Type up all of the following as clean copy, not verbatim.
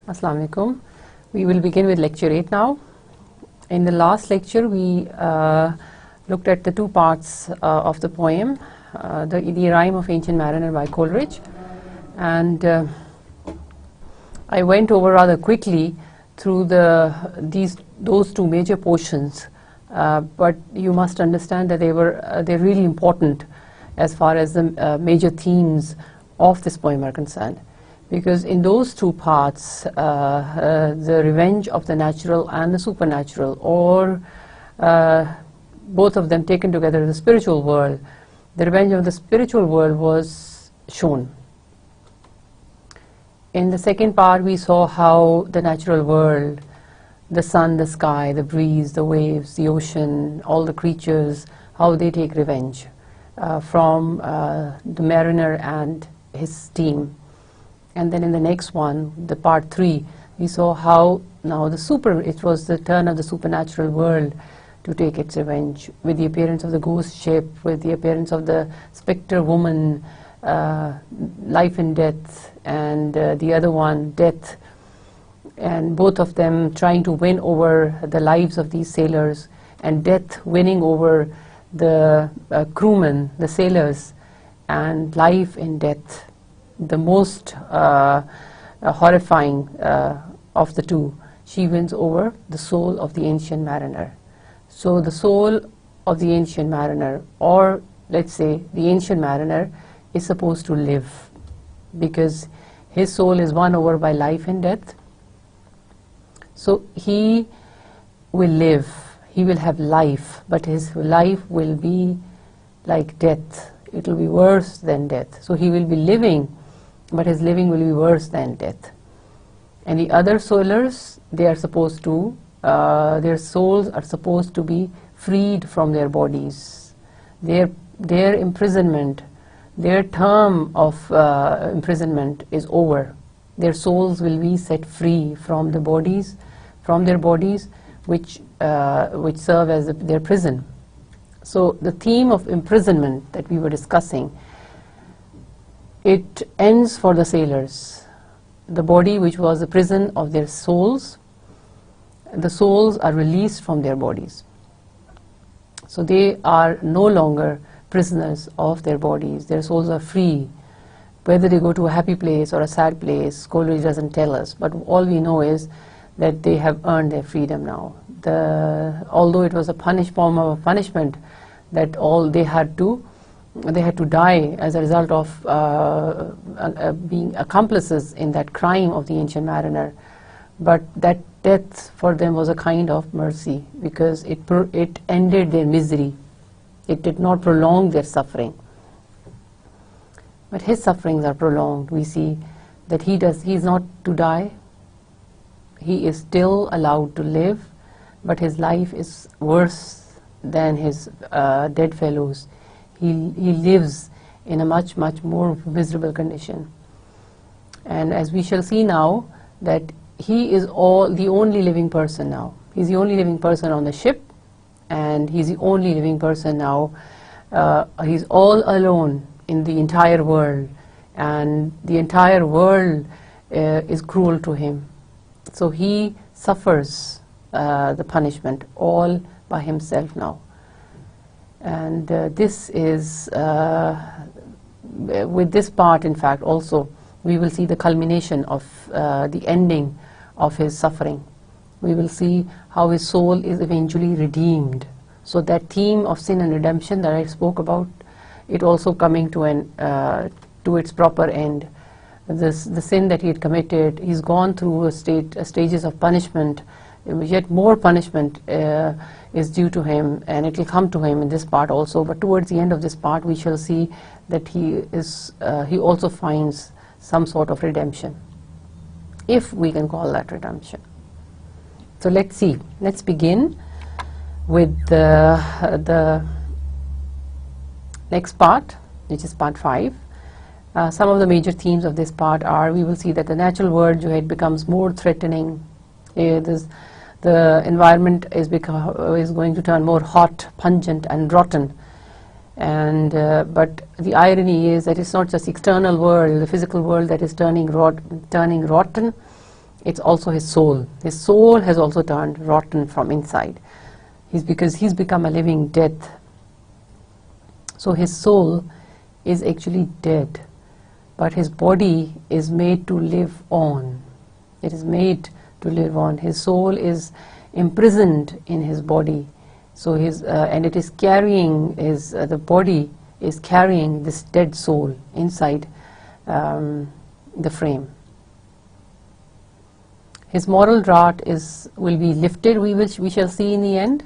Assalamu alaikum. We will begin with lecture 8 now. In the last lecture we looked at the two parts of the poem, the Rhyme of Ancient Mariner by Coleridge, and I went over rather quickly through those two major portions, but you must understand that they're really important as far as the major themes of this poem are concerned. Because in those two parts, the revenge of the natural and the supernatural, or both of them taken together, the spiritual world, the revenge of the spiritual world was shown. In the second part, we saw how the natural world, the sun, the sky, the breeze, the waves, the ocean, all the creatures, how they take revenge from the mariner and his team. And then in the next one, the part 3, we saw how now it was the turn of the supernatural world to take its revenge, with the appearance of the ghost ship, with the appearance of the spectre woman, life and death, and the other one, death, and both of them trying to win over the lives of these sailors, and death winning over the crewmen, the sailors, and life and death. The most horrifying of the two, she wins over the soul of the ancient mariner. So the soul of the ancient mariner, or let's say the ancient mariner, is supposed to live, because his soul is won over by life and death. So he will live, he will have life, but his life will be like death. It will be worse than death. So he will be living, but his living will be worse than death. And the other sailors, they are supposed to, their souls are supposed to be freed from their bodies. Their imprisonment, their term of imprisonment is over. Their souls will be set free from their bodies, which serve as their prison. So the theme of imprisonment that we were discussing, it ends for the sailors. The body, which was the prison of their souls, the souls are released from their bodies. So they are no longer prisoners of their bodies. Their souls are free. Whether they go to a happy place or a sad place, Coleridge doesn't tell us, but all we know is that they have earned their freedom now. Although it was a form of punishment, that they had to die as a result of being accomplices in that crime of the ancient mariner. But that death for them was a kind of mercy, because it ended their misery. It did not prolong their suffering. But his sufferings are prolonged. We see that he is not to die. He is still allowed to live, but his life is worse than his dead fellows. He lives in a much, much more miserable condition. And as we shall see now, that he is the only living person now. He's the only living person on the ship, and he's the only living person now. He's all alone in the entire world, and the entire world is cruel to him. So he suffers the punishment all by himself now. And this is, with this part, in fact, also, we will see the culmination of the ending of his suffering. We will see how his soul is eventually redeemed. So that theme of sin and redemption that I spoke about, it also coming to its proper end. The sin that he had committed, he's gone through stages of punishment. Yet more punishment is due to him, and it will come to him in this part also. But towards the end of this part, we shall see that he also finds some sort of redemption, if we can call that redemption. So let's see. Let's begin with the next part, which is part 5. Some of the major themes of this part are: we will see that the natural world becomes more threatening. The environment is going to turn more hot, pungent, and rotten. And but the irony is that it's not just the external world, the physical world, that is turning rotten, it's also his soul. His soul has also turned rotten from inside. Because he's become a living death. So his soul is actually dead, but his body is made to live on. It is made to live on. His soul is imprisoned in his body. So and it is carrying the body is carrying this dead soul inside the frame. His moral drought will be lifted, we shall see in the end,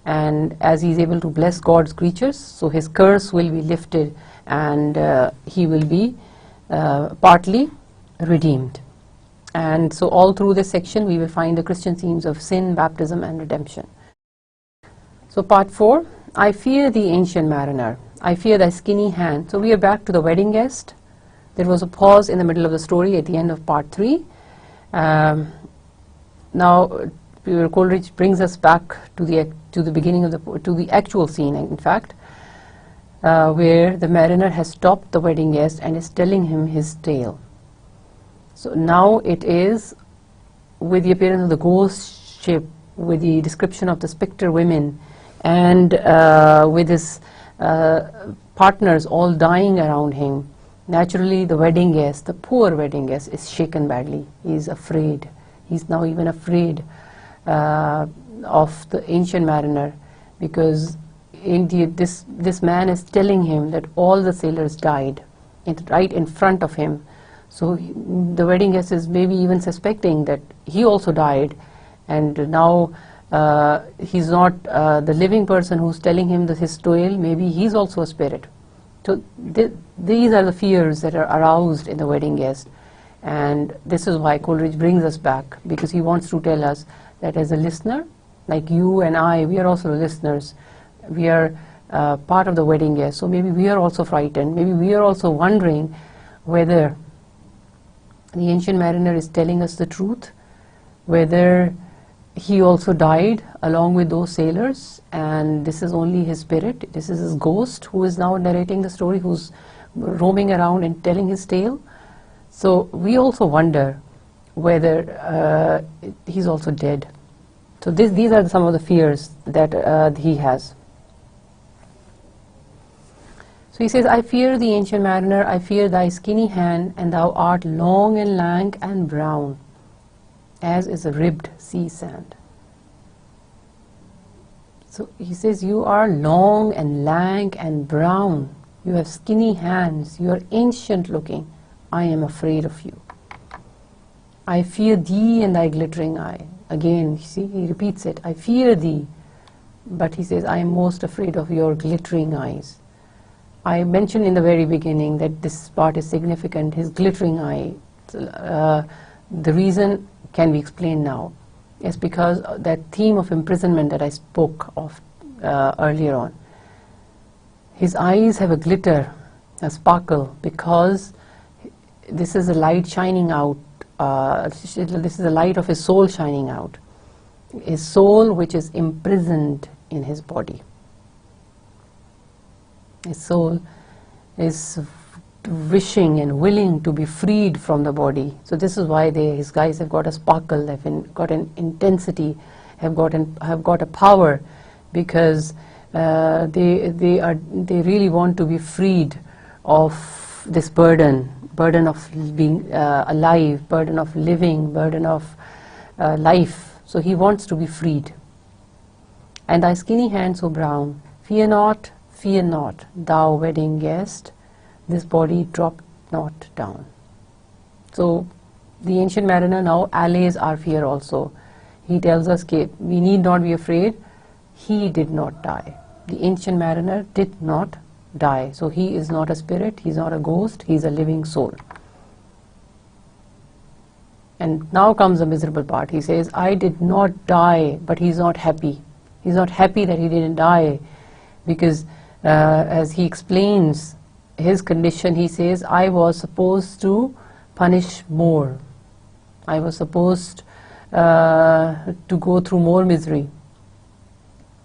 and as he is able to bless God's creatures, so his curse will be lifted, and he will be partly redeemed. And so all through this section we will find the Christian themes of sin, baptism and redemption. So part 4, I fear the ancient mariner, I fear thy skinny hand. So we are back to the wedding guest. There was a pause in the middle of the story at the end of part 3. Now Coleridge brings us back to the beginning of to the actual scene, in fact, where the mariner has stopped the wedding guest and is telling him his tale. So now it is with the appearance of the ghost ship, with the description of the spectre women, and with his partners all dying around him. Naturally, the wedding guest, the poor wedding guest, is shaken badly. He is afraid. He's now even afraid of the ancient mariner, because indeed this man is telling him that all the sailors died right in front of him. So the wedding guest is maybe even suspecting that he also died, and now he's not the living person who's telling him his tale. Maybe he's also a spirit. So these are the fears that are aroused in the wedding guest, and this is why Coleridge brings us back, because he wants to tell us that as a listener, like you and I, we are also listeners. We are part of the wedding guest, so maybe we are also frightened. Maybe we are also wondering whether the ancient mariner is telling us the truth, whether he also died along with those sailors, and this is only his spirit, this is his ghost who is now narrating the story, who's roaming around and telling his tale. So we also wonder whether he's also dead. So these are some of the fears that he has. So he says, I fear the ancient mariner, I fear thy skinny hand, and thou art long and lank and brown, as is a ribbed sea sand. So he says, you are long and lank and brown, you have skinny hands, you are ancient looking, I am afraid of you. I fear thee and thy glittering eye. Again, you see, he repeats it, I fear thee, but he says, I am most afraid of your glittering eyes. I mentioned in the very beginning that this part is significant, his glittering eye. The reason can be explained now. It's because that theme of imprisonment that I spoke of earlier on. His eyes have a glitter, a sparkle, because this is a light shining out. This is the light of his soul shining out. His soul which is imprisoned in his body. His soul is wishing and willing to be freed from the body. So this is why his guys have got a sparkle, have got an intensity, have got a power, because they really want to be freed of this burden of being alive, burden of living, burden of life. So he wants to be freed. And thy skinny hand so brown, fear not, thou wedding guest, this body drop not down. So the ancient mariner now allays our fear also. He tells us we need not be afraid. He did not die. The ancient mariner did not die. So he is not a spirit, he's not a ghost, he's a living soul. And now comes the miserable part. He says, I did not die, but he's not happy. He's not happy that he didn't die, because as he explains his condition, he says, I was supposed to punish more. I was supposed to go through more misery.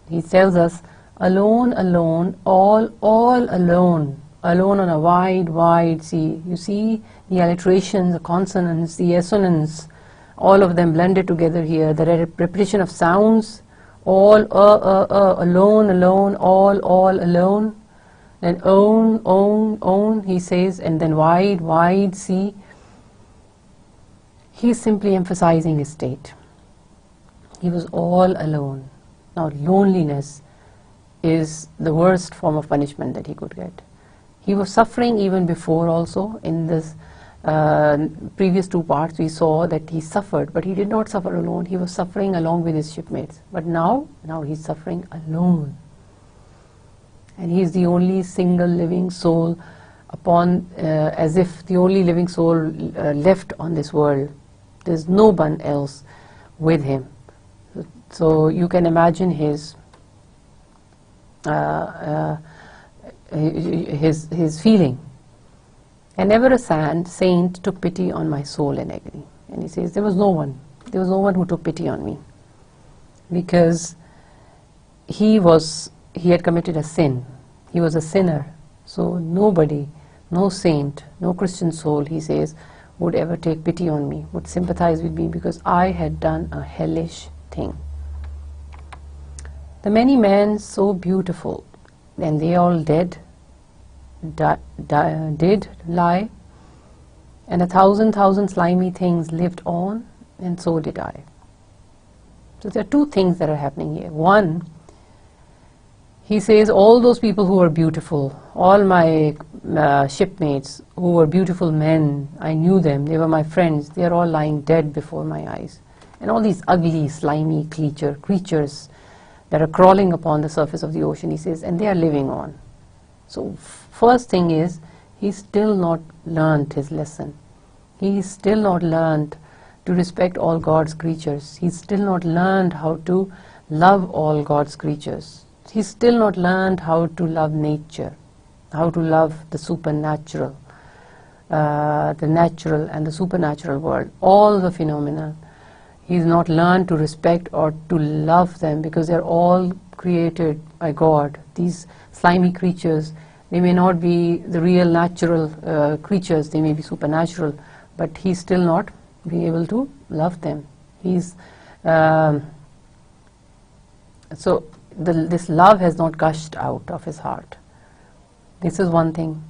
He tells us, alone, alone, all alone, alone on a wide, wide sea. You see the alliterations, the consonants, the assonants all of them blended together here, the repetition of sounds, all, alone, alone, all, alone, then own, he says, and then wide, wide, see. He's simply emphasizing his state. He was all alone. Now, loneliness is the worst form of punishment that he could get. He was suffering even before also. In this previous two parts we saw that he suffered, but he did not suffer alone. He was suffering along with his shipmates. But now he's suffering alone. And he is the only single living soul upon, as if the only living soul left on this world. There's no one else with him. So you can imagine his feeling. And ever a saint took pity on my soul in agony. And he says, there was no one who took pity on me, because he had committed a sin. He was a sinner. So nobody, no saint, no Christian soul, he says, would ever take pity on me, would sympathize with me, because I had done a hellish thing. The many men so beautiful, and they all did lie, and 1,000 slimy things lived on, and so did I. So there are two things that are happening here. One, he says, all those people who were beautiful, all my shipmates who were beautiful men, I knew them, they were my friends, they are all lying dead before my eyes. And all these ugly, slimy creatures that are crawling upon the surface of the ocean, he says, and they are living on. So first thing is, he's still not learned his lesson. He's still not learned to respect all God's creatures. He's still not learned how to love all God's creatures. He's still not learned how to love nature, how to love the supernatural, the natural and the supernatural world, all the phenomena. He's not learned to respect or to love them, because they're all created by God. These slimy creatures, they may not be the real natural creatures, they may be supernatural, but he's still not being able to love them. He's this love has not gushed out of his heart. This is one thing.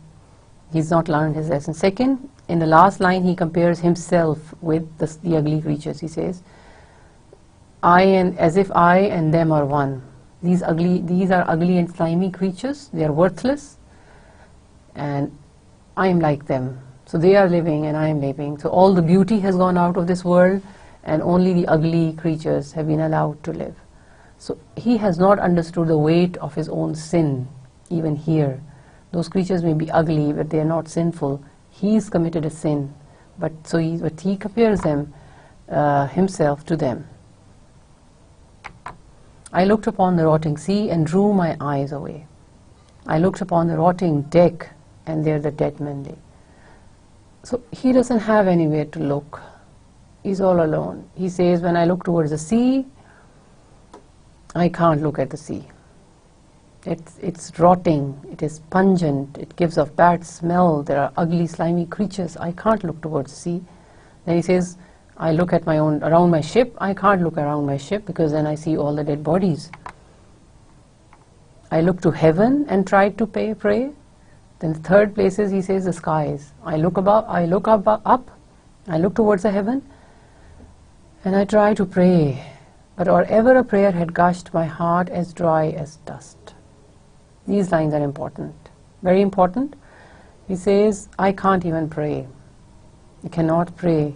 He's not learned his lesson. Second, in the last line, he compares himself with the ugly creatures. He says, as if I and them are one. These are ugly and slimy creatures. They are worthless, and I am like them. So they are living and I am living. So all the beauty has gone out of this world, and only the ugly creatures have been allowed to live. So he has not understood the weight of his own sin, even here. Those creatures may be ugly, but they are not sinful. He's committed a sin, but he compares himself to them. I looked upon the rotting sea and drew my eyes away. I looked upon the rotting deck, and there the dead men lay. So he doesn't have anywhere to look. He's all alone. He says, when I look towards the sea, I can't look at the sea. It's rotting, it is pungent, it gives off bad smell, there are ugly, slimy creatures, I can't look towards the sea. Then he says, I look at around my ship, I can't look around my ship, because then I see all the dead bodies. I look to heaven and try to pray. Then the third place is, he says, the skies. I look up, I look towards the heaven, and I try to pray. But or ever a prayer had gushed my heart as dry as dust. These lines are important, very important. He says, I can't even pray. I cannot pray.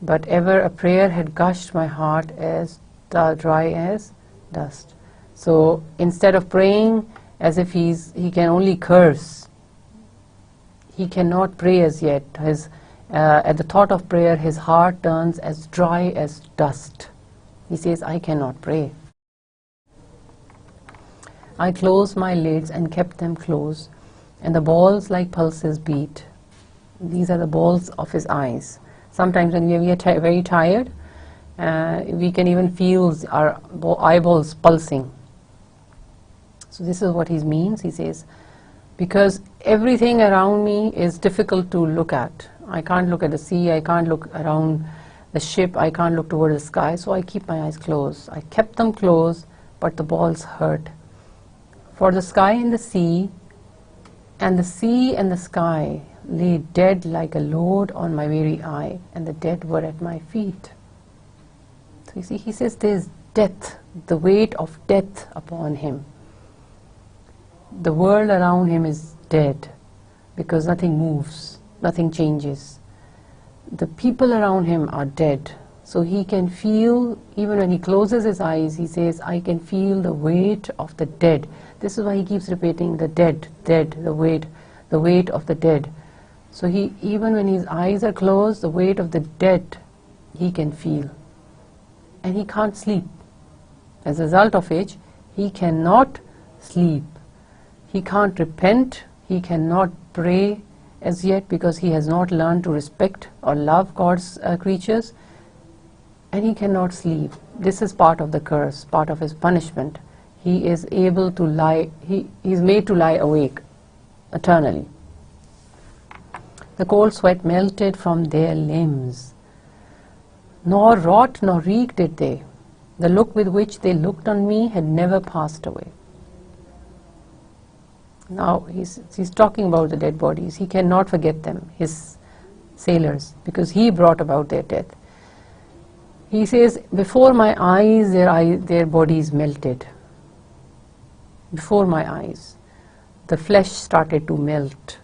But ever a prayer had gushed my heart as dry as dust. So instead of praying as if he can only curse, he cannot pray as yet. At the thought of prayer, his heart turns as dry as dust. He says, I cannot pray. I closed my lids and kept them closed, and the balls like pulses beat. These are the balls of his eyes. Sometimes when we are very tired, we can even feel our eyeballs pulsing. So this is what he means. He says, because everything around me is difficult to look at. I can't look at the sea, I can't look around the ship, I can't look toward the sky, so I keep my eyes closed. I kept them closed, but the balls hurt. For the sky and the sea and the sky lay dead like a load on my weary eye, and the dead were at my feet. So you see, he says there's death, the weight of death upon him. The world around him is dead because nothing moves, nothing changes. The people around him are dead. So he can feel, even when he closes his eyes, he says, I can feel the weight of the dead. This is why he keeps repeating the dead, the weight of the dead. So he, even when his eyes are closed, the weight of the dead he can feel. And he can't sleep. As a result of which, he cannot sleep. He can't repent, he cannot pray as yet because he has not learned to respect or love God's creatures, and he cannot sleep. This is part of the curse, part of his punishment. He is able to lie, he is made to lie awake eternally. The cold sweat melted from their limbs. Nor rot nor reek did they. The look with which they looked on me had never passed away. Now he's talking about the dead bodies. He cannot forget them, his sailors, because he brought about their death. He says, before my eyes their bodies melted. Before my eyes the flesh started to melt.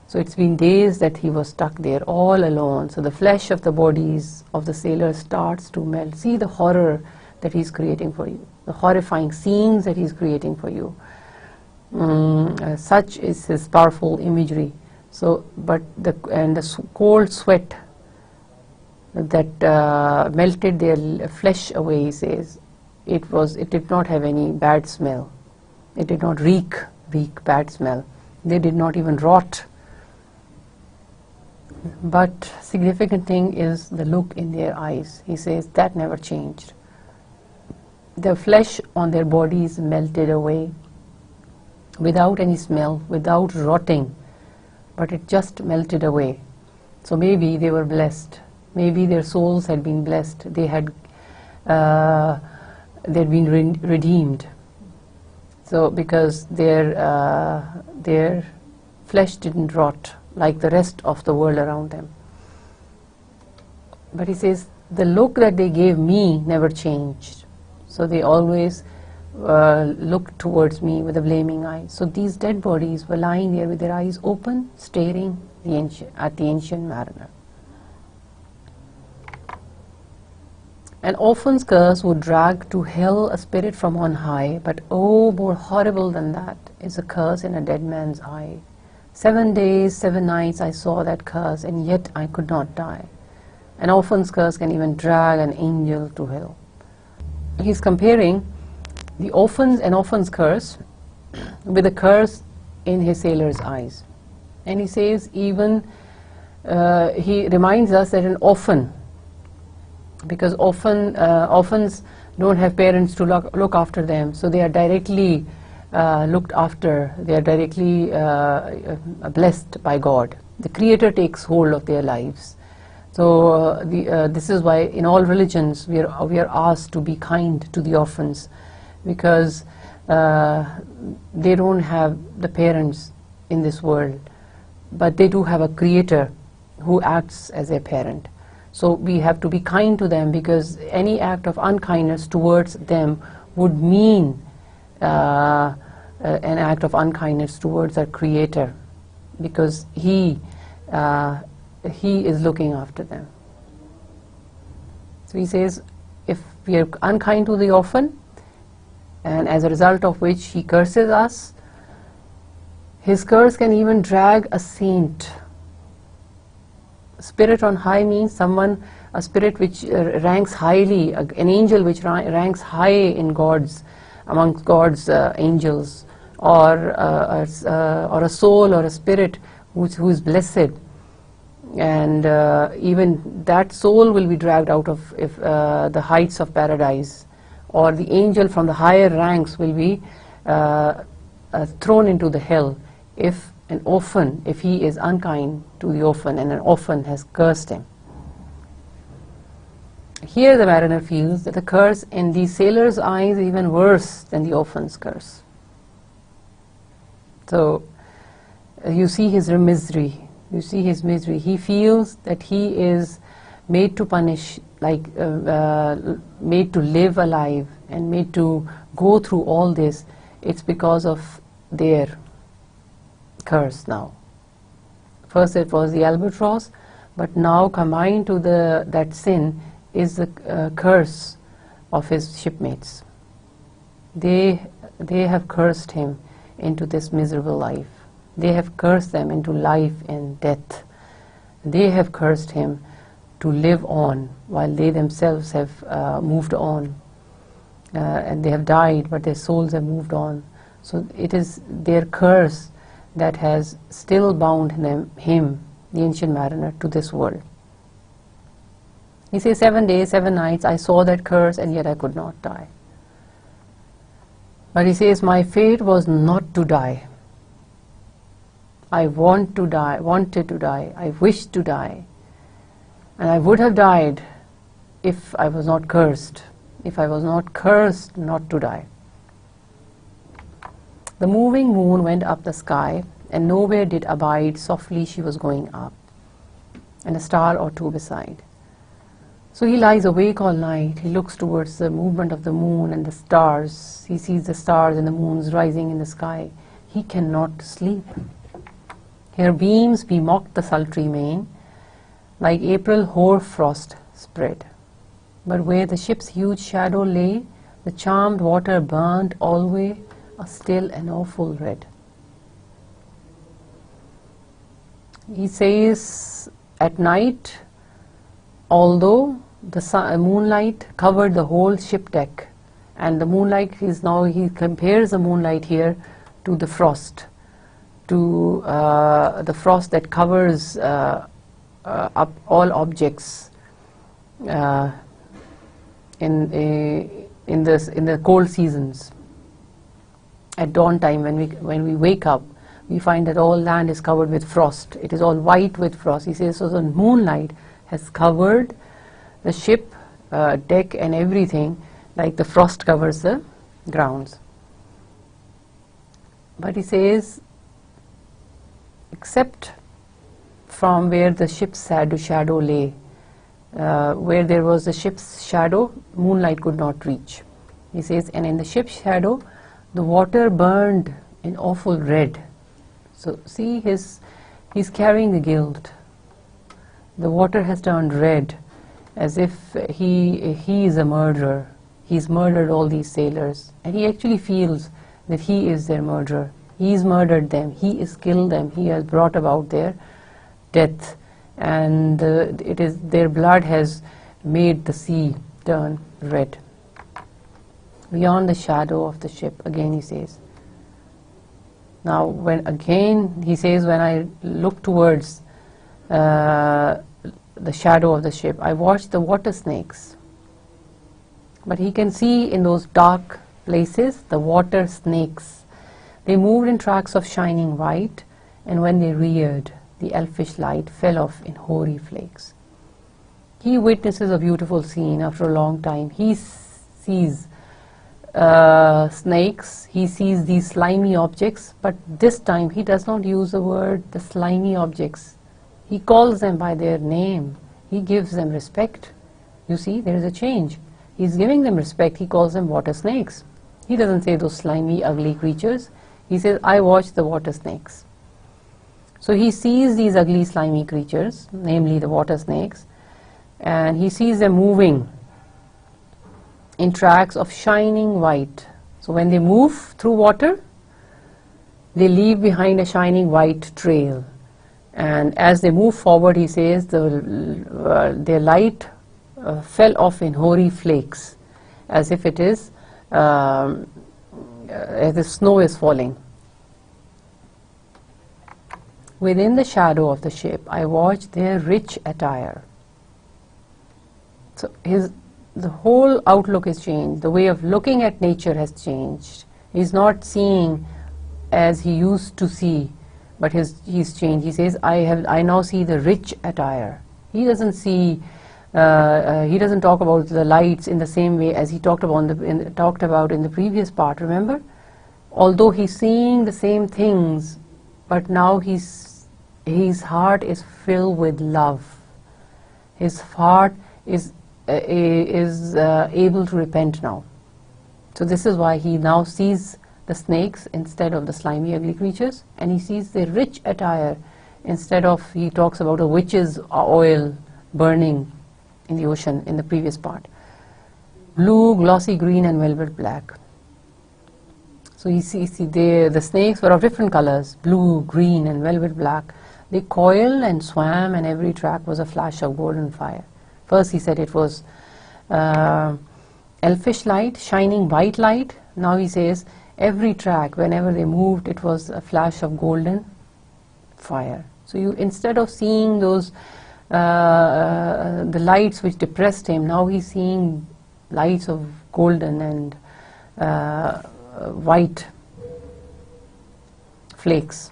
So it's been days that he was stuck there all alone. So the flesh of the bodies of the sailors starts to melt. See the horror that he's creating for you, the horrifying scenes that he's creating for you. Such is his powerful imagery. So, but the cold sweat that melted their flesh away, he says, it did not have any bad smell. It did not reek bad smell. They did not even rot. But significant thing is the look in their eyes. He says that never changed. The flesh on their bodies melted away without any smell, without rotting, but it just melted away. So maybe they were blessed. Maybe their souls had been blessed. They'd been redeemed. So because their flesh didn't rot like the rest of the world around them. But he says the look that they gave me never changed. So they always looked towards me with a blaming eye. So these dead bodies were lying there with their eyes open, staring at the ancient mariner. An orphan's curse would drag to hell a spirit from on high, but oh, more horrible than that is a curse in a dead man's eye. 7 days, 7 nights I saw that curse, and yet I could not die. An orphan's curse can even drag an angel to hell. He's comparing the orphan's curse with a curse in his sailor's eyes. And he says even, he reminds us that an orphan, because orphans don't have parents to look after them, so they are directly looked after, they are directly blessed by God. The Creator takes hold of their lives. So this is why in all religions we are asked to be kind to the orphans, because they don't have the parents in this world, but they do have a Creator who acts as a parent. So we have to be kind to them, because any act of unkindness towards them would mean an act of unkindness towards our Creator, because He is looking after them. So he says, if we are unkind to the orphan, and as a result of which he curses us, his curse can even drag a saint. Spirit on high means a spirit which ranks highly, an angel which ranks high in amongst God's angels, or a soul or a spirit who is blessed. And even that soul will be dragged out of the heights of paradise, or the angel from the higher ranks will be thrown into the hell if an orphan, if he is unkind to the orphan and an orphan has cursed him. here the mariner feels that the curse in the sailor's eyes is even worse than the orphan's curse. So you see his misery. You see his misery. He feels that he is made to punish, like made to live alive and made to go through all this. It's because of their curse now. First it was the albatross, but now combined to that sin is the curse of his shipmates. They have cursed him into this miserable life. They have cursed them into life and death. They have cursed him to live on while they themselves have moved on, and they have died, but their souls have moved on. So it is their curse that has still bound him, the ancient mariner, to this world. He says, 7 days, 7 nights, I saw that curse, and yet I could not die. But he says, my fate was not to die. I wanted to die, I wished to die. And I would have died if I was not cursed, not to die. The moving moon went up the sky, and nowhere did abide, softly she was going up, and a star or two beside. So he lies awake all night. He looks towards the movement of the moon and the stars. He sees the stars and the moons rising in the sky. He cannot sleep. Her beams bemocked the sultry main, like April hoar frost spread. But where the ship's huge shadow lay, the charmed water burned alway a still and awful red. He says, at night, although the moonlight covered the whole ship deck, and the moonlight is now, he compares the moonlight here to the frost, to the frost that covers up all objects in the cold seasons. At dawn time, when we wake up, we find that all land is covered with frost. It is all white with frost. He says, so the moonlight has covered the ship deck and everything like the frost covers the grounds. But he says, except from where the ship's shadow lay, where there was the ship's shadow, moonlight could not reach. He says, and in the ship's shadow, the water burned in awful red. So see, he's carrying the guilt. The water has turned red, as if he is a murderer. He's murdered all these sailors, and he actually feels that he is their murderer. He's murdered them. He has killed them. He has brought about their death, and it is their blood has made the sea turn red. Beyond the shadow of the ship, again he says. Now, when I look towards the shadow of the ship, I watch the water snakes. But he can see in those dark places the water snakes. They moved in tracks of shining white, and when they reared, the elfish light fell off in hoary flakes. He witnesses a beautiful scene after a long time. He sees snakes, he sees these slimy objects, but this time he does not use the word the slimy objects. He calls them by their name. He gives them respect. You see, there is a change. He's giving them respect. He calls them water snakes. He doesn't say those slimy, ugly creatures. He says, I watch the water snakes. So he sees these ugly, slimy creatures, namely the water snakes, and he sees them moving in tracks of shining white. So when they move through water, they leave behind a shining white trail. And as they move forward, he says, their light fell off in hoary flakes, as if it is, as if snow is falling. Within the shadow of the ship, I watched their rich attire. So the whole outlook has changed. The way of looking at nature has changed. He's not seeing as he used to see, but he's changed. He says, I now see the rich attire. He doesn't see he doesn't talk about the lights in the same way as he talked about in the previous part, remember? Although he's seeing the same things, but now his heart is filled with love. His heart is able to repent now. So this is why he now sees the snakes instead of the slimy, ugly creatures, and he sees the rich attire instead of, he talks about a witch's oil burning in the ocean in the previous part. Blue, glossy green, and velvet black. So you see the snakes were of different colors, blue, green, and velvet black. They coiled and swam, and every track was a flash of golden fire. First he said it was elfish light, shining white light. Now he says every track, whenever they moved, it was a flash of golden fire. So you, instead of seeing those the lights which depressed him, now he's seeing lights of golden and white flakes.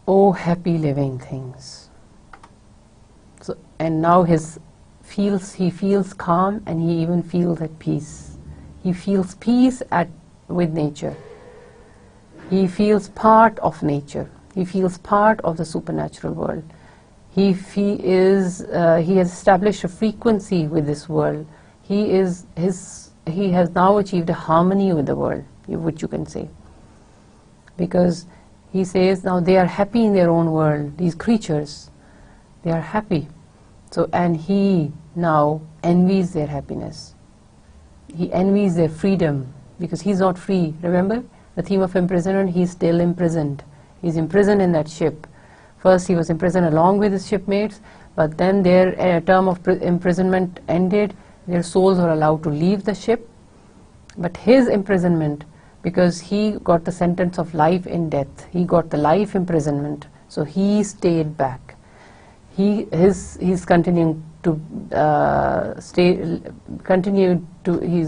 Oh, happy living things. So, and now he feels calm, and he even feels at peace. He feels peace with nature. He feels part of nature. He feels part of the supernatural world. He has established a frequency with this world. He has now achieved a harmony with the world, which you can say. Because he says now they are happy in their own world, these creatures, they are happy. So, and he now envies their happiness. He envies their freedom, because he's not free. Remember the theme of imprisonment? He's still imprisoned. He's imprisoned in that ship. First he was imprisoned along with his shipmates, but then their term of imprisonment ended. Their souls were allowed to leave the ship. But his imprisonment, because he got the sentence of life in death, he got the life imprisonment, so he stayed back. He's continuing to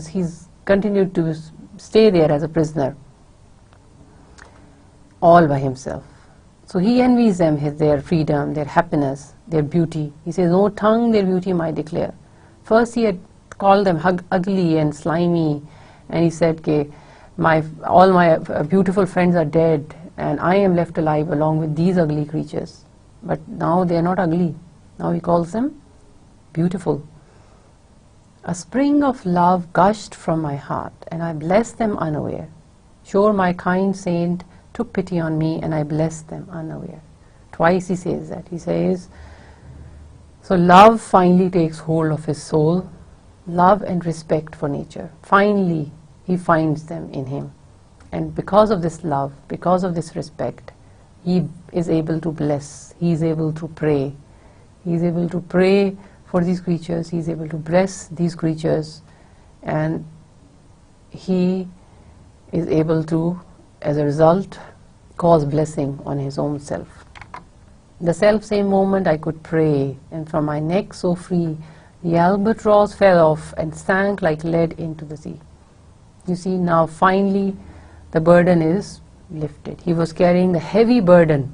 he's continued to stay there as a prisoner, all by himself. So he envies them their freedom, their happiness, their beauty. He says, no tongue their beauty might declare. First he had called them ugly and slimy, and he said, all my beautiful friends are dead, and I am left alive along with these ugly creatures. But now they are not ugly. Now he calls them beautiful. A spring of love gushed from my heart, and I blessed them unaware. Sure, my kind saint took pity on me, and I blessed them unaware. Twice he says that. He says, so love finally takes hold of his soul, love and respect for nature. Finally, he finds them in him. And because of this love, because of this respect, he is able to bless, he is able to pray. He is able to pray for these creatures, he is able to bless these creatures, and he is able to, as a result, cause blessing on his own self. The self-same moment I could pray, and from my neck so free, the albatross fell off and sank like lead into the sea. You see, now finally the burden is lifted. He was carrying the heavy burden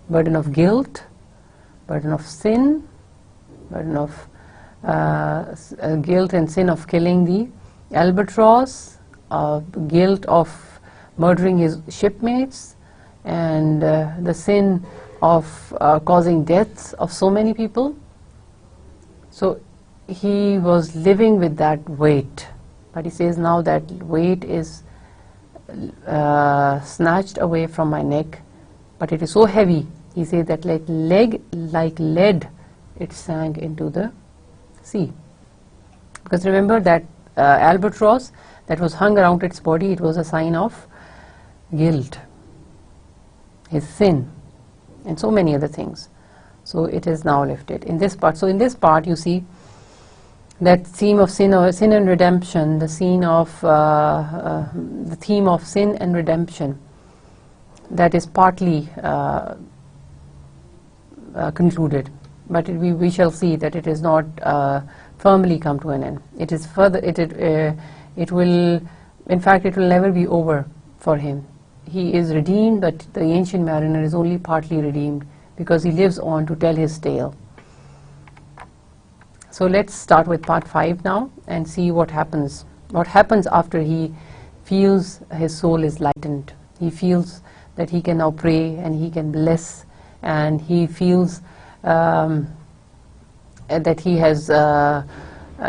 of guilt, burden of sin, burden of guilt and sin of killing the albatross, guilt of murdering his shipmates, and the sin of causing deaths of so many people. So he was living with that weight, but he says now that weight is snatched away from my neck, but it is so heavy. He says that like lead it sank into the sea. Because remember that albatross that was hung around its body, it was a sign of guilt, his sin, and so many other things. So it is now lifted in this part. So in this part you see that theme of sin and redemption, the theme of sin and redemption, that is partly concluded, but we shall see that it is not firmly come to an end. It is further. It will, in fact, it will never be over for him. He is redeemed, but the ancient mariner is only partly redeemed, because he lives on to tell his tale. So let's start with part 5 now and see what happens. What happens after he feels his soul is lightened. He feels that he can now pray and he can bless, and he feels that he has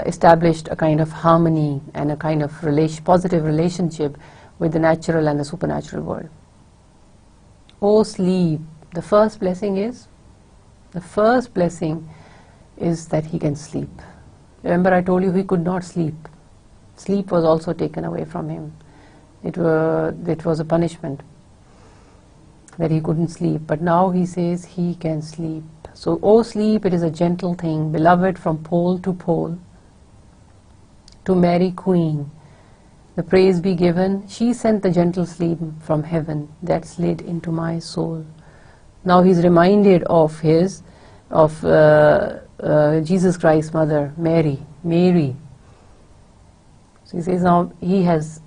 established a kind of harmony and a kind of positive relationship with the natural and the supernatural world. Oh, sleep. The first blessing is that he can sleep. Remember, I told you he could not sleep. Sleep was also taken away from him. It was a punishment that he couldn't sleep. But now he says he can sleep. So, oh sleep, it is a gentle thing, beloved from pole to pole, to Mary Queen. The praise be given. She sent the gentle sleep from heaven that slid into my soul. Now he's reminded of Jesus Christ's mother, Mary. So he says now he has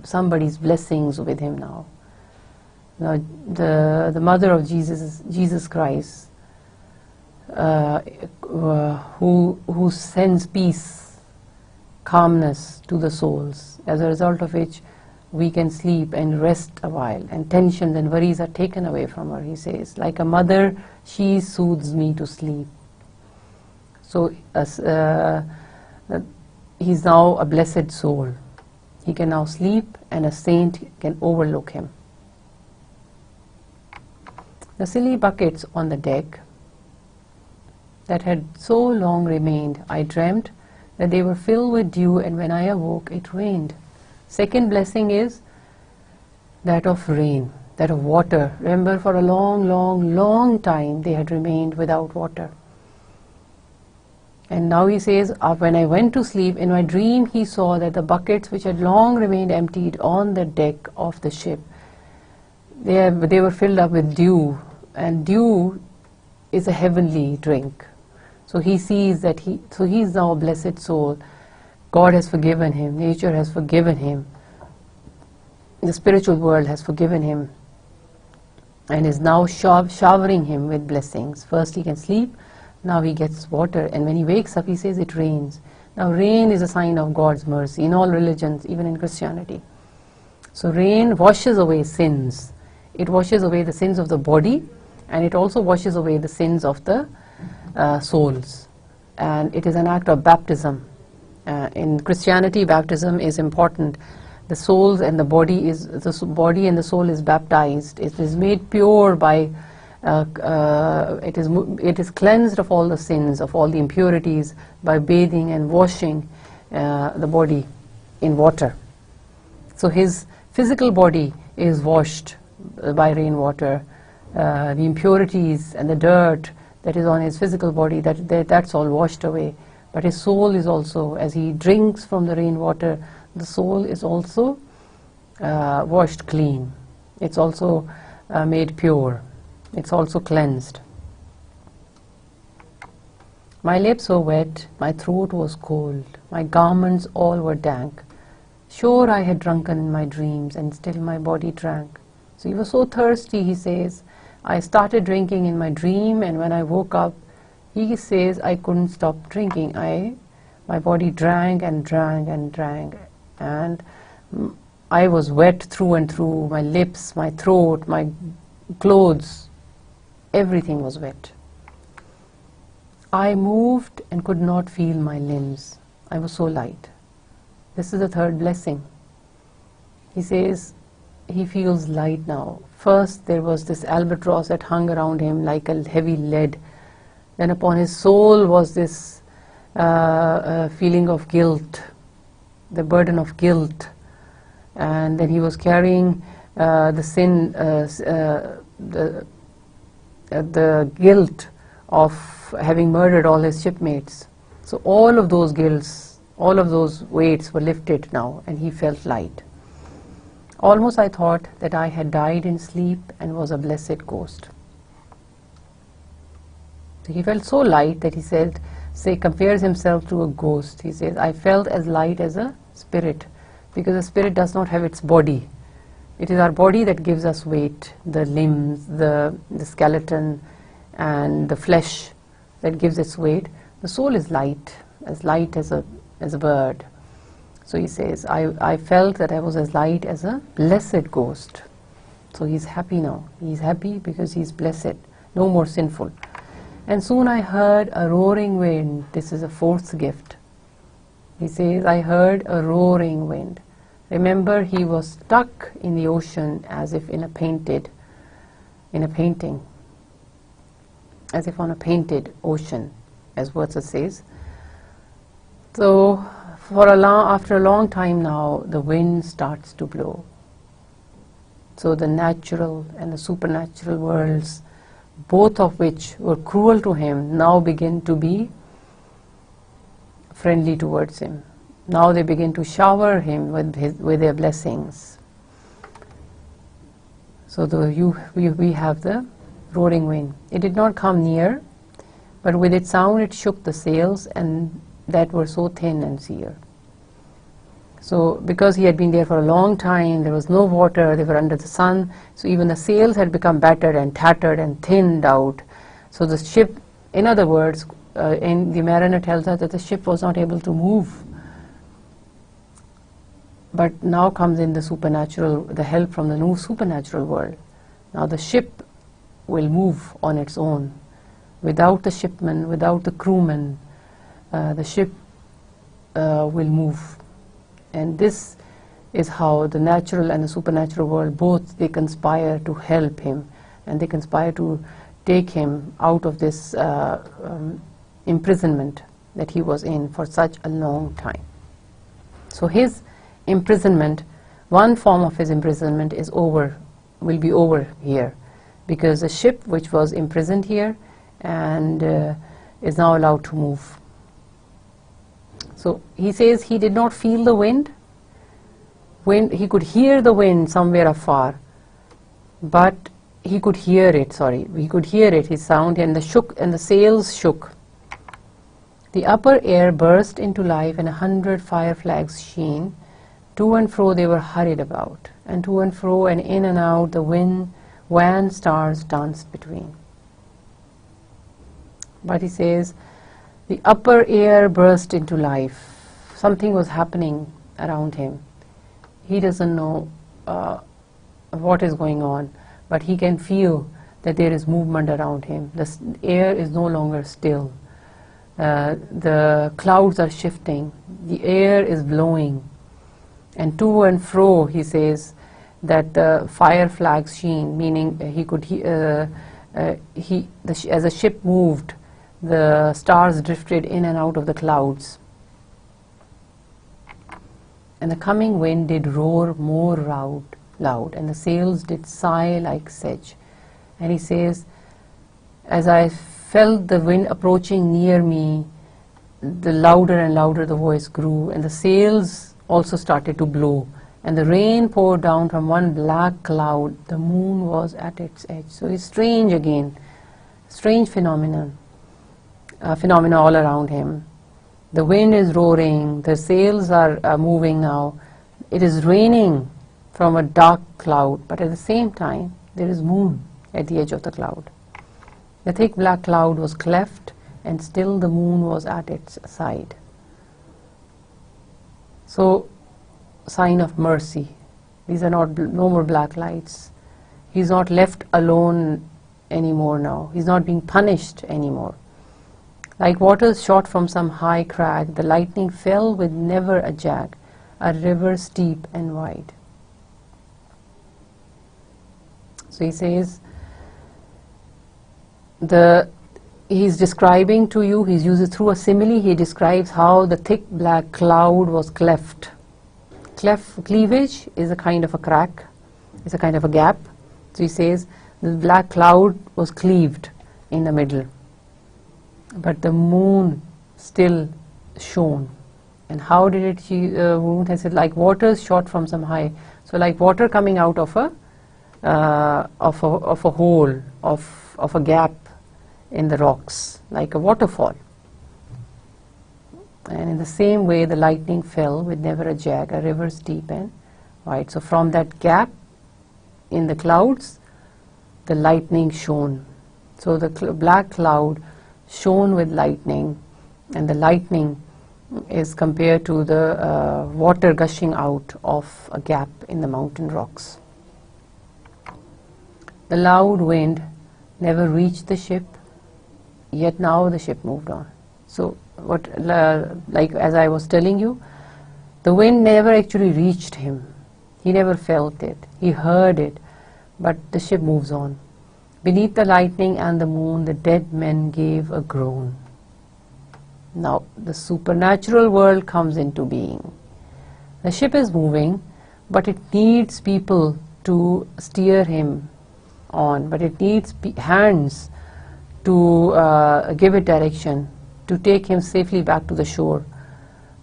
somebody's blessings with him now. Now the mother of Jesus Christ, who sends peace, calmness to the souls, as a result of which we can sleep and rest a while, and tensions and worries are taken away from her. He says, like a mother, she soothes me to sleep. So he's now a blessed soul. He can now sleep, and a saint can overlook him. The silly buckets on the deck that had so long remained, I dreamt that they were filled with dew, and when I awoke it rained. Second blessing is that of rain, that of water. Remember, for a long time they had remained without water. And now he says, when I went to sleep, in my dream he saw that the buckets which had long remained emptied on the deck of the ship, they were filled up with dew, and dew is a heavenly drink. So he sees that he's now a blessed soul. God has forgiven him, nature has forgiven him, the spiritual world has forgiven him, and is now showering him with blessings. First he can sleep, now he gets water, and when he wakes up he says it rains. Now rain is a sign of God's mercy in all religions, even in Christianity. So rain washes away sins. It washes away the sins of the body, and it also washes away the sins of the souls. And it is an act of baptism. In Christianity, baptism is important. The souls and the body and the soul is baptized. It is made pure by it is cleansed of all the sins, of all the impurities, by bathing and washing the body in water. So his physical body is washed by rainwater. The impurities and the dirt that is on his physical body, that's all washed away. But his soul is also, as he drinks from the rainwater, the soul is also washed clean. It's also made pure. It's also cleansed. My lips were wet, my throat was cold, my garments all were dank. Sure I had drunken in my dreams, and still my body drank. So he was so thirsty, he says, I started drinking in my dream, and when I woke up, he says I couldn't stop drinking. My body drank and drank and drank, and I was wet through and through. My lips, my throat, my clothes, everything was wet. I moved and could not feel my limbs. I was so light. This is the third blessing. He says he feels light now. First there was this albatross that hung around him like a heavy lead. Then upon his soul was this feeling of guilt, the burden of guilt. And then he was carrying the sin, the guilt of having murdered all his shipmates. So all of those guilts, all of those weights were lifted now, and he felt light. Almost I thought that I had died in sleep and was a blessed ghost. So he felt so light that he compares himself to a ghost. He says, I felt as light as a spirit, because a spirit does not have its body. It is our body that gives us weight, the limbs, the skeleton, and the flesh that gives its weight. The soul is light as a bird. So he says, I felt that I was as light as a blessed ghost. So he's happy now. He's happy because he's blessed, no more sinful. And soon I heard a roaring wind. This is a fourth gift. He says, I heard a roaring wind. Remember, he was stuck in the ocean as if in a painting, as if on a painted ocean, as Wurzel says. So after a long time now, the wind starts to blow. So the natural and the supernatural worlds, both of which were cruel to him, now begin to be friendly towards him. Now they begin to shower him with their blessings. So we have the roaring wind. It did not come near, but with its sound it shook the sails, and that were so thin and sere. So because he had been there for a long time, there was no water, they were under the sun, so even the sails had become battered and tattered and thinned out. So the ship, in other words, and the mariner tells us that the ship was not able to move. But now comes in the supernatural, the help from the new supernatural world. Now the ship will move on its own. Without the shipman, without the crewman, the ship will move. And this is how the natural and the supernatural world, both they conspire to help him, and they conspire to take him out of this imprisonment that he was in for such a long time. So his imprisonment, one form of his imprisonment is over, will be over here, because the ship which was imprisoned here and is now allowed to move. So he says he did not feel the wind. He could hear the wind somewhere afar, but he could hear it, his sound, and the sails shook. The upper air burst into life, and 100 fire flags sheen. To and fro they were hurried about, and to and fro and in and out the wan stars danced between. But he says, the upper air burst into life. Something was happening around him. He doesn't know what is going on, but he can feel that there is movement around him. The air is no longer still. The clouds are shifting. The air is blowing. And to and fro, he says, that the fire flags sheen, meaning he could as a ship moved, the stars drifted in and out of the clouds. And the coming wind did roar more loud, and the sails did sigh like sedge. And he says, as I felt the wind approaching near me, the louder and louder the voice grew, and the sails also started to blow, and the rain poured down from one black cloud. The moon was at its edge. So it's strange again, strange phenomena all around him. The wind is roaring, the sails are moving now. It is raining from a dark cloud, but at the same time there is moon at the edge of the cloud. The thick black cloud was cleft, and still the moon was at its side. So, sign of mercy. These are no more black lights. He's not left alone anymore now. He's not being punished anymore. Like waters shot from some high crag, the lightning fell with never a jag, a river steep and wide. So he says, he's describing to you, he's used it through a simile, he describes how the thick black cloud was cleft. Cleavage is a kind of a crack, it's a kind of a gap. So he says, the black cloud was cleaved in the middle, but the moon still shone. And how did it? Moon has said, like waters shot from some high. So like water coming out of a hole, of a gap in the rocks, like a waterfall. And in the same way, the lightning fell with never a jag, a river steep and wide. So from that gap, in the clouds, the lightning shone. So the black cloud shone with lightning, and the lightning is compared to the water gushing out of a gap in the mountain rocks. The loud wind never reached the ship, yet now the ship moved on. So what, like as I was telling you, the wind never actually reached him. He never felt it. He heard it, but the ship moves on. Beneath the lightning and the moon, the dead men gave a groan. Now the supernatural world comes into being. The ship is moving, but it needs people to steer him on, but it needs hands to give it direction, to take him safely back to the shore.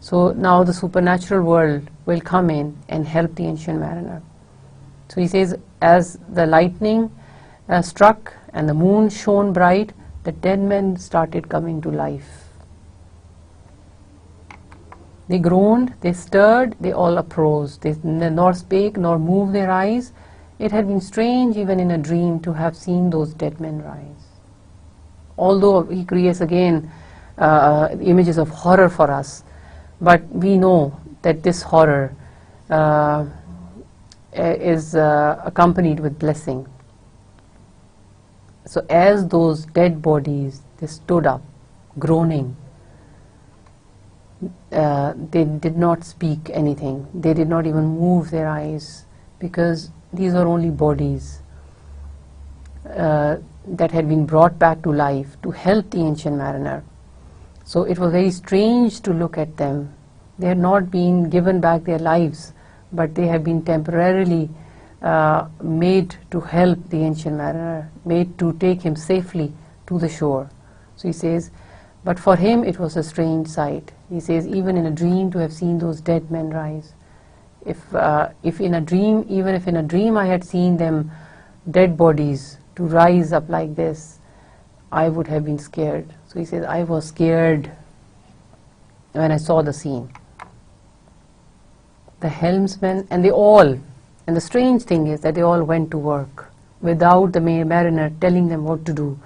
So now the supernatural world will come in and help the ancient mariner. So he says, as the lightning struck and the moon shone bright, the dead men started coming to life. They groaned, they stirred, they all uprose. They nor spake nor moved their eyes. It had been strange even in a dream to have seen those dead men rise. Although he creates again images of horror for us, but we know that this horror is accompanied with blessing. So as those dead bodies, they stood up, groaning, they did not speak anything. They did not even move their eyes, because these are only bodies that had been brought back to life to help the ancient mariner. So it was very strange to look at them. They had not been given back their lives, but they have been temporarily made to help the ancient mariner, made to take him safely to the shore. So he says, but for him it was a strange sight. He says, even in a dream to have seen those dead men rise. If in a dream, even if in a dream I had seen them, dead bodies, to rise up like this, I would have been scared. So he says, I was scared when I saw the scene. The helmsman, and the strange thing is that they all went to work without the mariner telling them what to do.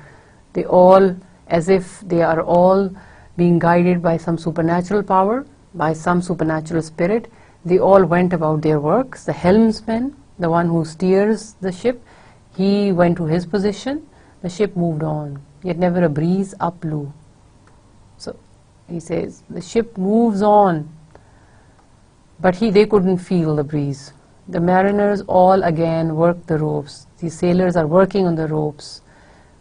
They all, as if they are all being guided by some supernatural power, by some supernatural spirit, they all went about their works. The helmsman, the one who steers the ship, he went to his position. The ship moved on, yet never a breeze up blew. So he says, the ship moves on, but they couldn't feel the breeze. The mariners all again worked the ropes. The sailors are working on the ropes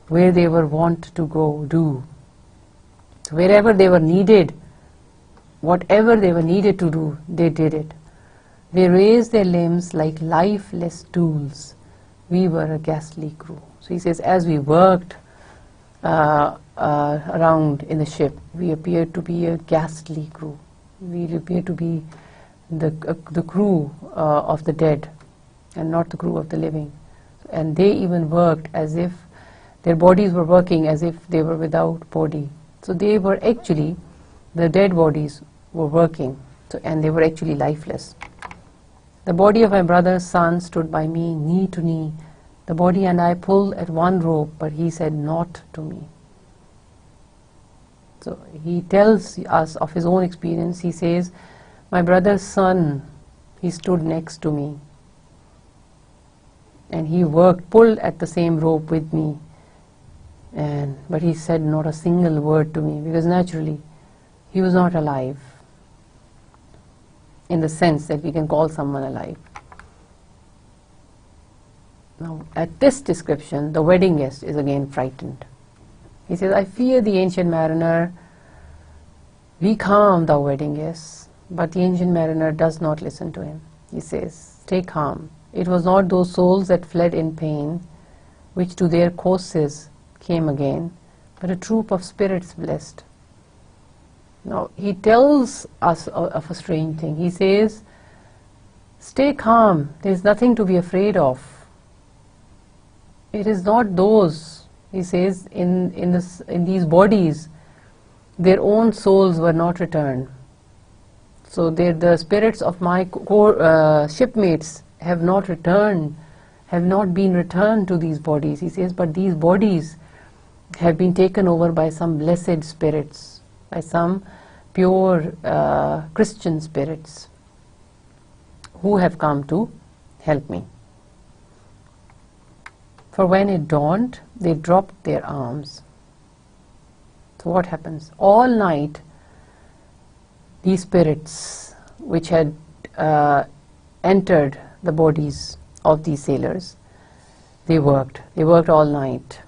where they were wont to go do. So wherever they were needed, whatever they were needed to do, they did it. They raised their limbs like lifeless tools. We were a ghastly crew. So he says, as we worked around in the ship, we appeared to be a ghastly crew. We appeared to be the crew of the dead and not the crew of the living. And they even worked as if their bodies were working as if they were without body. So they were actually, the dead bodies were working, and they were actually lifeless. The body of my brother's son stood by me, knee to knee. The body and I pulled at one rope, but he said not to me. So he tells us of his own experience. He says, my brother's son, he stood next to me, and he pulled at the same rope with me, but he said not a single word to me, because naturally he was not alive in the sense that we can call someone alive. Now at this description, the wedding guest is again frightened. He says, I fear the ancient mariner. Be calm, thou wedding guest. But the ancient mariner does not listen to him. He says, stay calm. It was not those souls that fled in pain, which to their courses came again, but a troop of spirits blessed. Now he tells us of a strange thing. He says, stay calm. There is nothing to be afraid of. It is not those. He says, in these bodies, their own souls were not returned. So the spirits of my shipmates have not returned have not been returned to these bodies. He says, but these bodies have been taken over by some blessed spirits, by some pure Christian spirits who have come to help me. For when it dawned, they dropped their arms. So what happens? All night, these spirits which had entered the bodies of these sailors, they worked all night.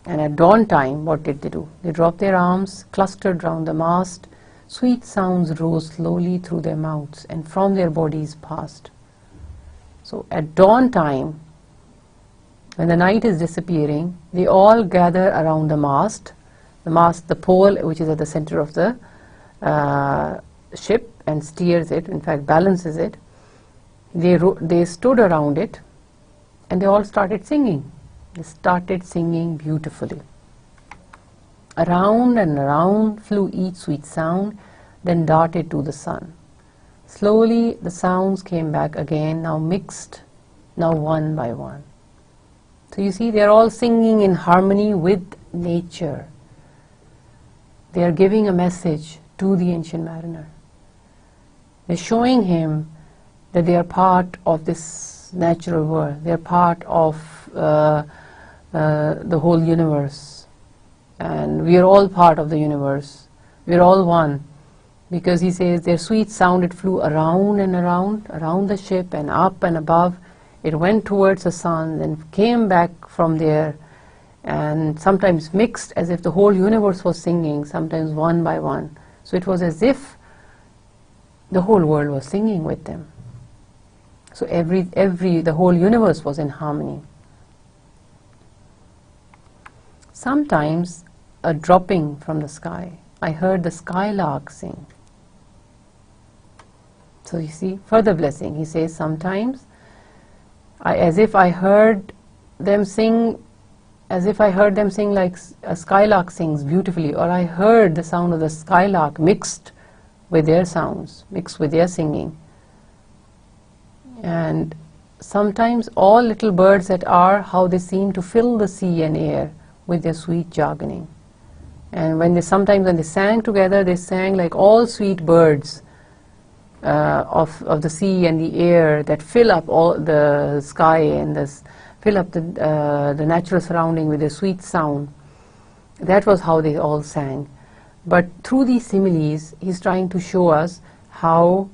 And at dawn time, what did they do? They dropped their arms, clustered round the mast. Sweet sounds rose slowly through their mouths and from their bodies passed. So at dawn time, when the night is disappearing, they all gather around the mast, the pole which is at the center of the ship and steers it, in fact balances it. They stood around it and they all started singing. They started singing beautifully. Around and around flew each sweet sound, then darted to the sun. Slowly the sounds came back again, now mixed, now one by one. So you see, they are all singing in harmony with nature. They are giving a message to the ancient mariner. They're showing him that they are part of this natural world. They are part of the whole universe. And we are all part of the universe. We are all one. Because he says their sweet sound, it flew around and around the ship and up and above. It went towards the sun and came back from there, and sometimes mixed as if the whole universe was singing, sometimes one by one. So it was as if the whole world was singing with them. So the whole universe was in harmony. Sometimes a dropping from the sky, I heard the skylark sing. So you see, further blessing. He says sometimes, as if I heard them sing like a skylark sings beautifully, or I heard the sound of the skylark mixed with their sounds, mixed with their singing. And sometimes all little birds that are, how they seem to fill the sea and air with their sweet jargoning. And sometimes when they sang together, they sang like all sweet birds of the sea and the air that fill up all the sky and fill up the natural surrounding with a sweet sound. That was how they all sang. But through these similes, he's trying to show us how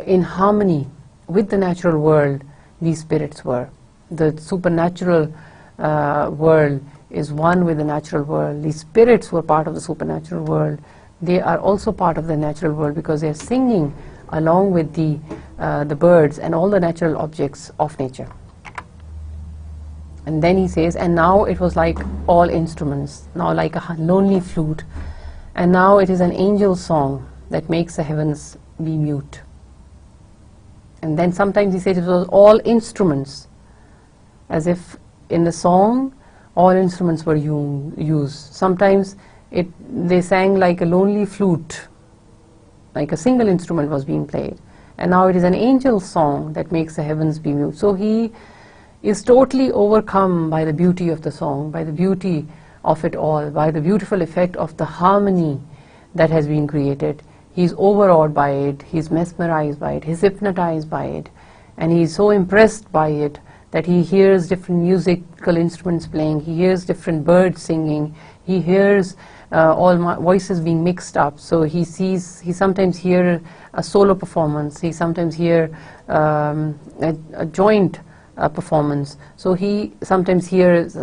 in harmony with the natural world these spirits were. The supernatural world is one with the natural world. These spirits were part of the supernatural world. They are also part of the natural world because they are singing along with the birds and all the natural objects of nature. And then he says, and now it was like all instruments, now like a lonely flute, and now it is an angel song that makes the heavens be mute. And then sometimes he says it was all instruments, as if in the song all instruments were used. Sometimes they sang like a lonely flute, like a single instrument was being played. And now it is an angel song that makes the heavens be mute. So he is totally overcome by the beauty of the song, by the beauty of it all, by the beautiful effect of the harmony that has been created. He's overawed by it, he's mesmerized by it, he's hypnotized by it, and he's so impressed by it that he hears different musical instruments playing, he hears different birds singing, he hears all voices being mixed up. So he sometimes hears a solo performance, he sometimes hears a joint performance. So he sometimes hears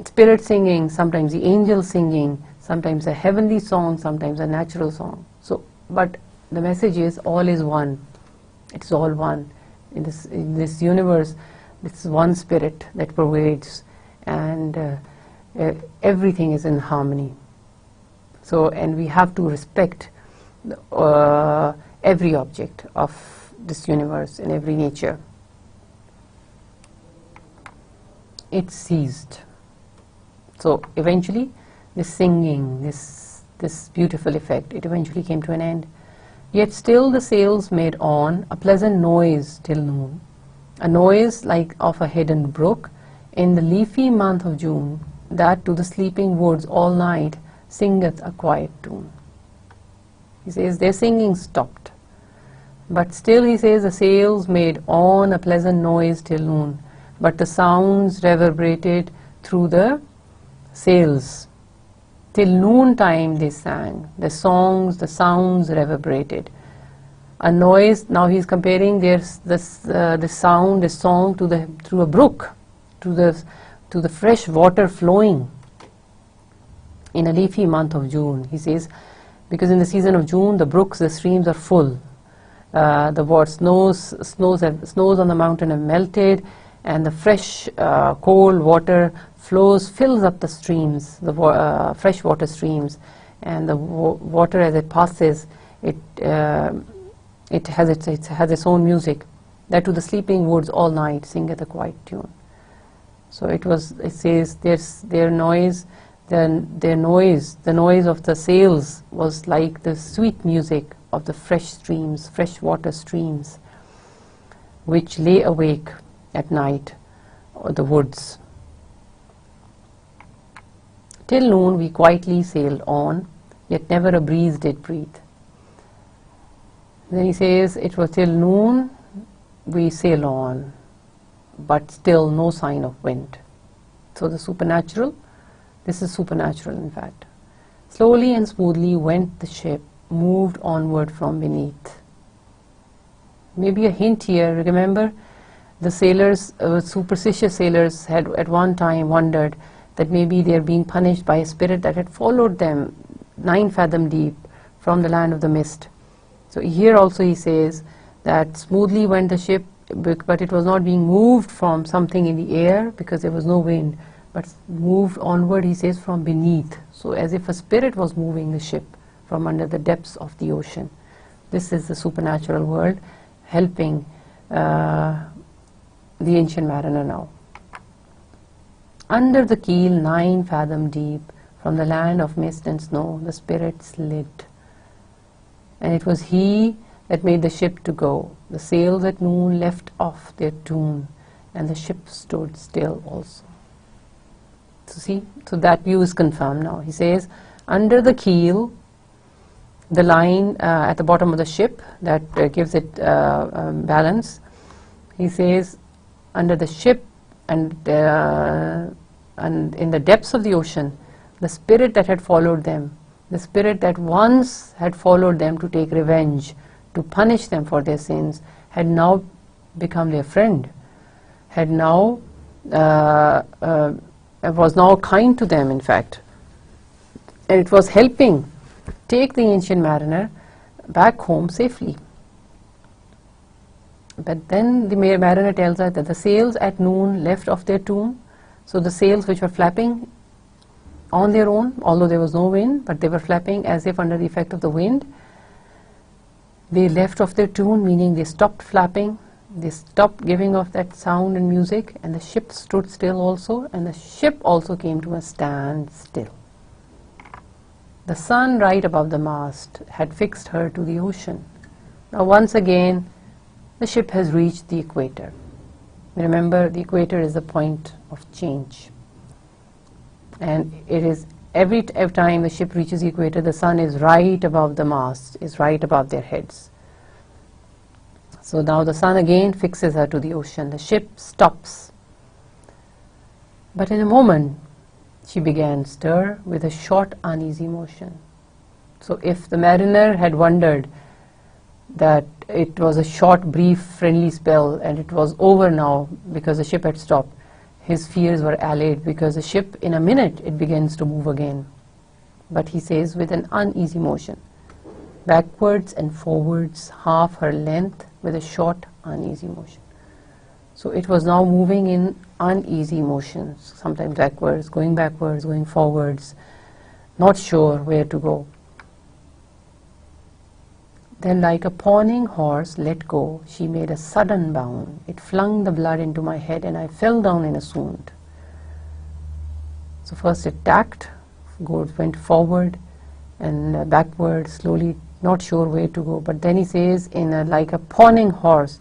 spirit singing, sometimes the angel singing, sometimes a heavenly song, sometimes a natural song. So, but the message is all is one. It's all one. In this universe, it's one spirit that pervades, and everything is in harmony. So, and we have to respect every object of this universe and every nature. It ceased. So eventually this singing, this beautiful effect, it eventually came to an end. Yet still the sails made on a pleasant noise till noon, a noise like of a hidden brook in the leafy month of June, that to the sleeping woods all night singeth a quiet tune. He says their singing stopped, but still, he says, the sails made on a pleasant noise till noon, but the sounds reverberated through the sails. Till noontime they sang, the sounds reverberated. A noise, now he's comparing the sound, the song through a brook, to the fresh water flowing in a leafy month of June. He says, because in the season of June, the brooks, the streams are full. The snows on the mountain have melted, and the fresh cold water fills up the streams, the fresh water streams, and the water as it passes, it has its own music, that to the sleeping woods all night singeth a quiet tune. So it says their noise, the noise of the sails was like the sweet music of the fresh water streams, which lay awake at night on the woods. Till noon we quietly sailed on, yet never a breeze did breathe. Then he says, it was till noon we sailed on, but still no sign of wind. So this is supernatural in fact. Slowly and smoothly went the ship, moved onward from beneath. Maybe a hint here, remember the sailors, superstitious sailors had at one time wondered that maybe they are being punished by a spirit that had followed them 9 fathom deep from the land of the mist. So here also he says that smoothly went the ship, but it was not being moved from something in the air because there was no wind, but moved onward, he says, from beneath. So as if a spirit was moving the ship from under the depths of the ocean. This is the supernatural world helping the ancient mariner now. Under the keel 9 fathom deep, from the land of mist and snow, the spirit slid. And it was he that made the ship to go. The sails at noon left off their tune, and the ship stood still also. So see, so that view is confirmed now. He says, under the keel, the line at the bottom of the ship that gives it balance, he says, under the ship and in the depths of the ocean, the spirit that had followed them, the spirit that once had followed them to take revenge, to punish them for their sins, had now become their friend, had now was now kind to them, in fact, and it was helping take the ancient mariner back home safely. But then the mariner tells us that the sails at noon left off their tune. So the sails which were flapping on their own, although there was no wind, but they were flapping as if under the effect of the wind, they left off their tune, meaning they stopped flapping, they stopped giving off that sound and music, and the ship stood still also, and the ship also came to a standstill. The sun right above the mast had fixed her to the ocean. Now once again the ship has reached the equator. Remember, the equator is the point of change, and it is every time the ship reaches the equator, the sun is right above the mast, is right above their heads. So now the sun again fixes her to the ocean. The ship stops, but in a moment she began stir with a short uneasy motion. So if the mariner had wondered that it was a short, brief, friendly spell and it was over now because the ship had stopped, his fears were allayed, because the ship in a minute it begins to move again. But he says with an uneasy motion, backwards and forwards half her length with a short uneasy motion. So it was now moving in uneasy motions, sometimes backwards, going forwards, not sure where to go. Then like a pawning horse let go, she made a sudden bound. It flung the blood into my head and I fell down in a swoon. So first it tacked, went forward and backward, slowly, not sure where to go. But then he says, like a pawning horse,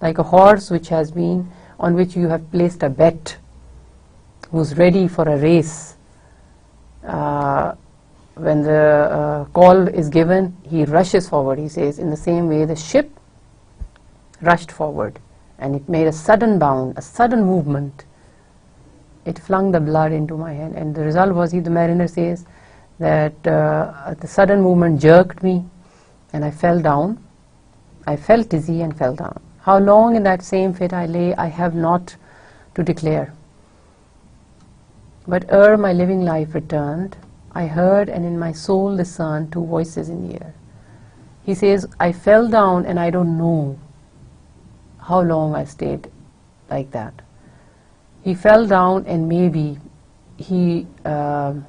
like a horse which has been, on which you have placed a bet, who's ready for a race. When the call is given, he rushes forward. He says, in the same way the ship rushed forward, and it made a sudden bound, a sudden movement. It flung the blood into my head, and the result was, the mariner says, that the sudden movement jerked me, and I fell down. I felt dizzy and fell down. How long in that same fit I lay, I have not to declare. But ere my living life returned, I heard and in my soul discerned two voices in the air. He says, I fell down and I don't know how long I stayed like that. He fell down and maybe he was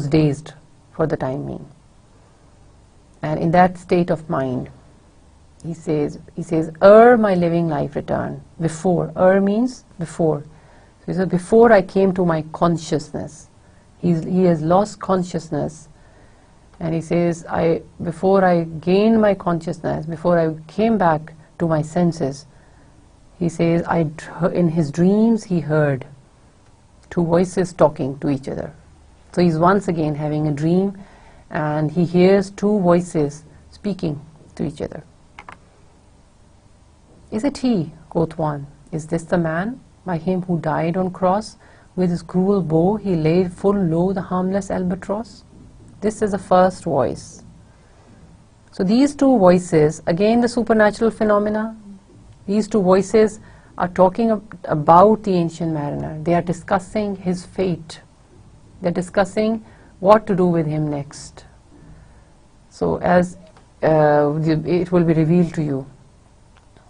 dazed for the time being. And in that state of mind, he says, ere my living life returned, before, means before. So he says, before I came to my consciousness, he has lost consciousness, and he says, before I gained my consciousness, before I came back to my senses, he says, in his dreams he heard two voices talking to each other. So he's once again having a dream, and he hears two voices speaking to each other. Is it he, quoth one, is this the man, by him who died on cross, with his cruel bow he laid full low the harmless albatross? This is the first voice. So these two voices, again the supernatural phenomena, these two voices are talking about the ancient mariner. They are discussing his fate. They're discussing what to do with him next. So as it will be revealed to you.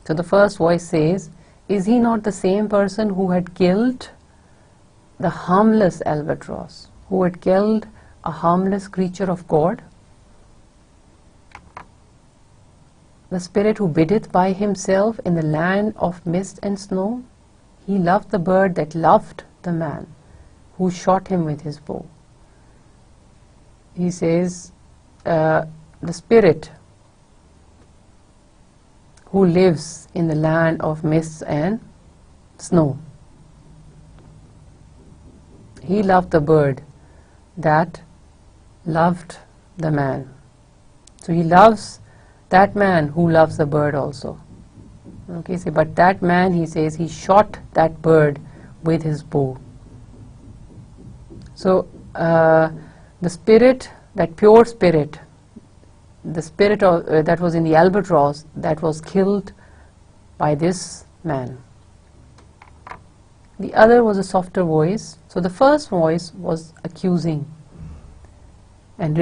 So the first voice says, is he not the same person who had killed the harmless albatross, who had killed a harmless creature of God? The spirit who biddeth by himself in the land of mist and snow? He loved the bird that loved the man who shot him with his bow. He says, the spirit who lives in the land of mists and snow. He loved the bird that loved the man. So he loves that man who loves the bird also. Okay, so, but that man, he says, he shot that bird with his bow. So the spirit, that pure spirit, the spirit of, that was in the albatross, that was killed by this man. The other was a softer voice. So the first voice was accusing and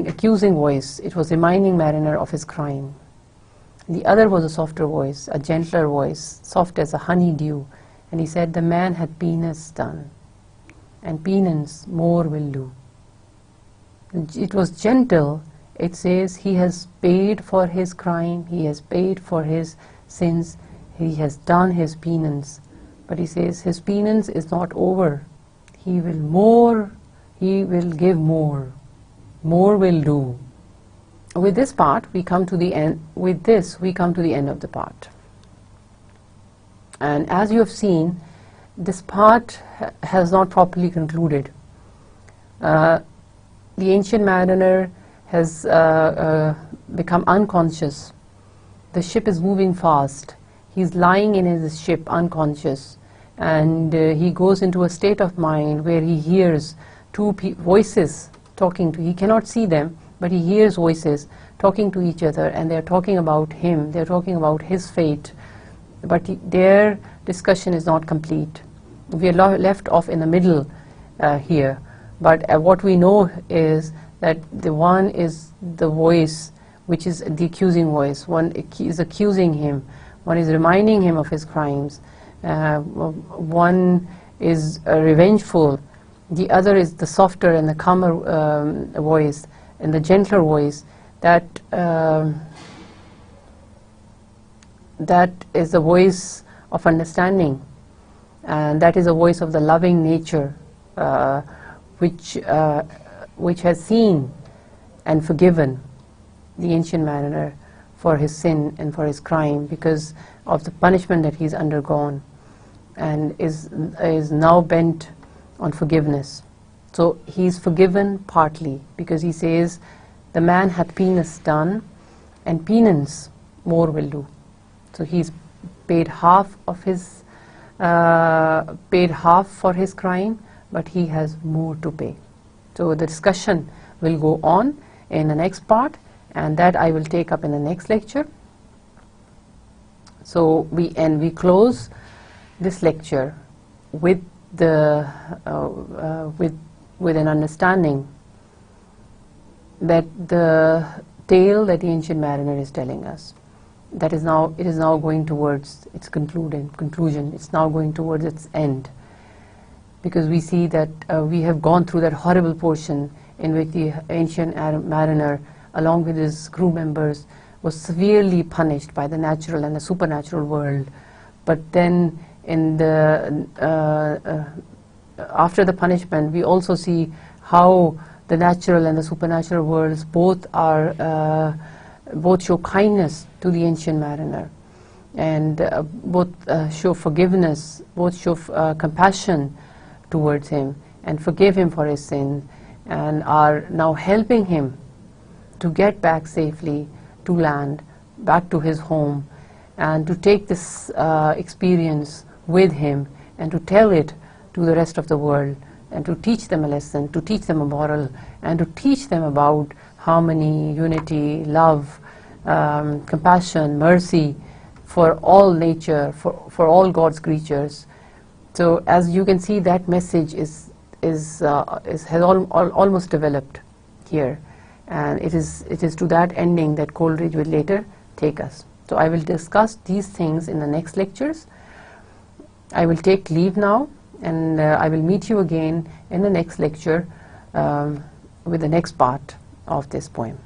accusing voice. It was reminding mariner of his crime. The other was a softer voice, a gentler voice, soft as a honeydew. And he said, the man had penance done, and penance more will do. It was gentle. It says he has paid for his crime, he has paid for his sins, he has done his penance. But he says his penance is not over. He will give more. More will do. With this part, we come to the end. With this, we come to the end of the part. And as you have seen, this part has not properly concluded. The ancient mariner has become unconscious. The ship is moving fast. He's lying in his ship unconscious, and he goes into a state of mind where he hears two voices talking to. He cannot see them, but he hears voices talking to each other, and they're talking about him. They're talking about his fate, but their discussion is not complete. We are left off in the middle here. But what we know is that the one is the voice which is the accusing voice. One is accusing him, one is reminding him of his crimes, one is revengeful, the other is the softer and the calmer voice and the gentler voice. That is the voice of understanding, and that is a voice of the loving nature, which has seen and forgiven the ancient mariner for his sin and for his crime because of the punishment that he's undergone, and is now bent on forgiveness. So he's forgiven partly because he says, the man hath penance done, and penance more will do. So he's paid half of his paid half for his crime, but he has more to pay. So the discussion will go on in the next part, and that I will take up in the next lecture. So we close this lecture with the with an understanding that the tale that the Ancient Mariner is telling us, that is now, it is now going towards its conclusion. It's now going towards its end, because we see that we have gone through that horrible portion in which the Ancient Mariner, along with his crew members, was severely punished by the natural and the supernatural world. But then in the after the punishment, we also see how the natural and the supernatural worlds both are both show kindness to the Ancient Mariner, and both show forgiveness, both show compassion towards him and forgive him for his sin, and are now helping him to get back safely to land, back to his home, and to take this experience with him and to tell it to the rest of the world, and to teach them a lesson, to teach them a moral, and to teach them about harmony, unity, love, compassion, mercy for all nature, for all God's creatures. So as you can see, that message has almost developed here, and it is to that ending that Coleridge will later take us. So I will discuss these things in the next lectures. I will take leave now, and I will meet you again in the next lecture with the next part of this poem.